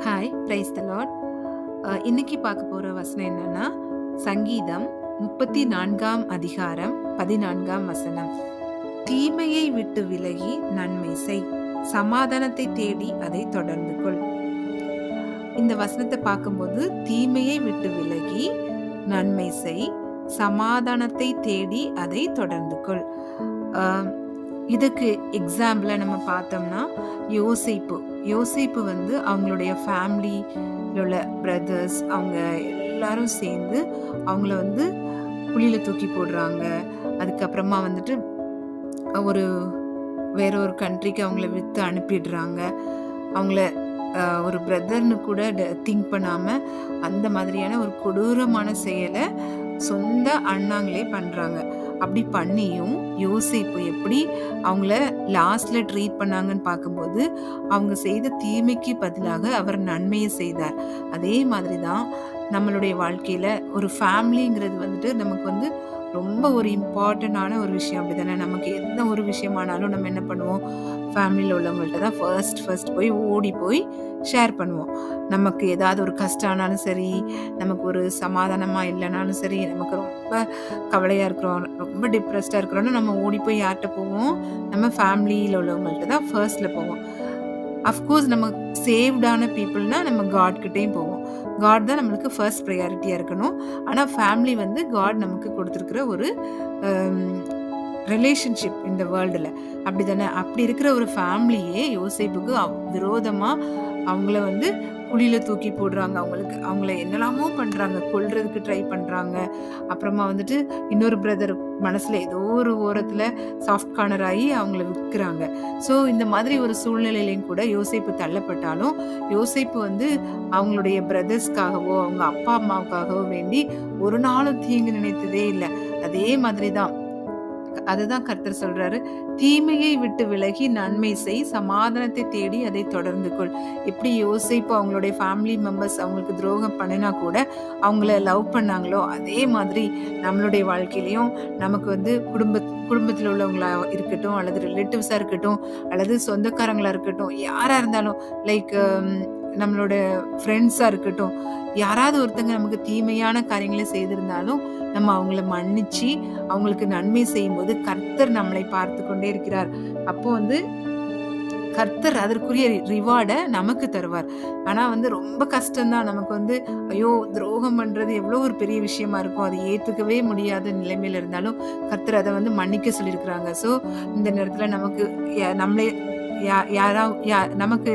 Hi, praise the Lord. இன்னைக்கு பார்க்க போற வசனம் என்னன்னா, சங்கீதம் 34ஆம் அதிகாரம் 14ஆம் வசனம். தீமையை விட்டு விலகி நன்மை செய், சமாதானத்தை தேடி அதை தொடர்ந்து கொள். இந்த வசனத்தை பார்க்கும்போது தீமையை விட்டு விலகி நன்மை செய், சமாதானத்தை தேடி அதை தொடர்ந்து கொள். இதுக்கு எக்ஸாம்பிளா நம்ம பார்த்தோம்னா யோசேப்பு வந்து அவங்களுடைய ஃபேமிலியில் உள்ள பிரதர்ஸ் அவங்க எல்லாரும் சேர்ந்து அவங்கள வந்து குழியில தூக்கி போடுறாங்க. அதுக்கப்புறமா வந்துட்டு வேற ஒரு கண்ட்ரிக்கு அவங்கள விற்று அனுப்பிடுறாங்க. அவங்கள ஒரு பிரதர்னு கூட திங்க் பண்ணாம அந்த மாதிரியான ஒரு கொடூரமான செயலை சொந்த அண்ணாங்களே பண்றாங்க. அப்படி பண்ணியும் யோசேப்பு எப்படி அவங்கள லாஸ்ட்ல ட்ரீட் பண்ணாங்கன்னு பார்க்கும்போது அவங்க செய்த தீமைக்கு பதிலாக அவர் நன்மையை செய்தார். அதே மாதிரி தான் நம்மளுடைய வாழ்க்கையில ஒரு ஃபேமிலிங்கிறது வந்துட்டு நமக்கு வந்து ரொம்ப ஒரு இம்பார்ட்டண்டான ஒரு விஷயம். அப்படிதானே? நமக்கு எந்த ஒரு விஷயமானாலும் நம்ம என்ன பண்ணுவோம், ஃபேமிலியில் உள்ளவங்கள்ட்ட தான் ஃபர்ஸ்ட் போய் ஓடி போய் ஷேர் பண்ணுவோம். நமக்கு ஏதாவது ஒரு கஷ்டம் ஆனாலும் சரி, நமக்கு ஒரு சமாதானமாக இல்லைனாலும் சரி, நமக்கு ரொம்ப கவலையாக இருக்கிறோம், ரொம்ப டிப்ரெஸ்டாக இருக்கிறோன்னு நம்ம ஓடி போய் யார்கிட்ட போவோம், நம்ம ஃபேமிலியில் உள்ளவங்கள்ட்ட தான் ஃபர்ஸ்டில் போவோம். அஃப்கோர்ஸ் நம்ம சேவ்டான பீப்புள்னா நம்ம காட்கிட்டையும் போவோம். காட் தான் நம்மளுக்கு ஃபர்ஸ்ட் ப்ரையாரிட்டியாக இருக்கணும். ஆனால் ஃபேமிலி வந்து காட் நமக்கு கொடுத்துருக்குற ஒரு ரிலேஷன்ஷிப் இந்த வேர்ல்டில். அப்படி தானே? அப்படி இருக்கிற ஒரு ஃபேமிலியே யோசேப்புக்கு விரோதமாக அவங்கள வந்து குழியில் தூக்கி போடுறாங்க. அவங்கள என்னெல்லாமோ பண்ணுறாங்க, கொல்றதுக்கு ட்ரை பண்ணுறாங்க. அப்புறமா வந்துட்டு இன்னொரு பிரதர் மனசில் ஏதோ ஒரு ஓரத்தில் சாஃப்ட் கார்னர் ஆகி அவங்கள விற்கிறாங்க. ஸோ இந்த மாதிரி ஒரு சூழ்நிலையிலையும் கூட யோசேப்பு தள்ளப்பட்டாலும் யோசேப்பு வந்து அவங்களுடைய பிரதர்ஸ்க்காகவோ அவங்க அப்பா அம்மாவுக்காகவோ வேண்டி ஒரு நாளும் தீங்கு நினைத்ததே இல்லை. அதே மாதிரி தான் அதுதான் கர்த்தர் சொல்றாரு, தீமையை விட்டு விலகி நன்மை செய், சமாதானத்தை தேடி அதை தொடர்ந்து கொள். எப்படி யோசேப்பு அவங்களுடைய ஃபேமிலி மெம்பர்ஸ் அவங்களுக்கு துரோகம் பண்ணினா கூட அவங்கள லவ் பண்ணாங்களோ, அதே மாதிரி நம்மளுடைய வாழ்க்கையிலையும் நமக்கு வந்து குடும்பத்தில் உள்ளவங்களா இருக்கட்டும், அல்லது ரிலேட்டிவ்ஸா இருக்கட்டும், அல்லது சொந்தக்காரங்களா இருக்கட்டும், யாரா இருந்தாலும் லைக் நம்மளோட ஃப்ரெண்ட்ஸா இருக்கட்டும், யாராவது ஒருத்தங்க நமக்கு தீமையான காரியங்களை செய்திருந்தாலும் நம்ம அவங்கள மன்னிச்சு அவங்களுக்கு நன்மை செய்யும்போது கர்த்தர் நம்மளை பார்த்து கொண்டே இருக்கிறார். அப்போ வந்து கர்த்தர் அதற்குரிய ரிவார்டை நமக்கு தருவார். ஆனா வந்து ரொம்ப கஷ்டம்தான். நமக்கு வந்து ஐயோ, துரோகம் பண்றது எவ்வளோ ஒரு பெரிய விஷயமா இருக்கும், அது ஏத்துக்கவே முடியாத நிலைமையில இருந்தாலும் கர்த்தர் அதை வந்து மன்னிக்க சொல்லியிருக்கிறாங்க. ஸோ இந்த நேரத்துல நமக்கு நம்மளே நமக்கு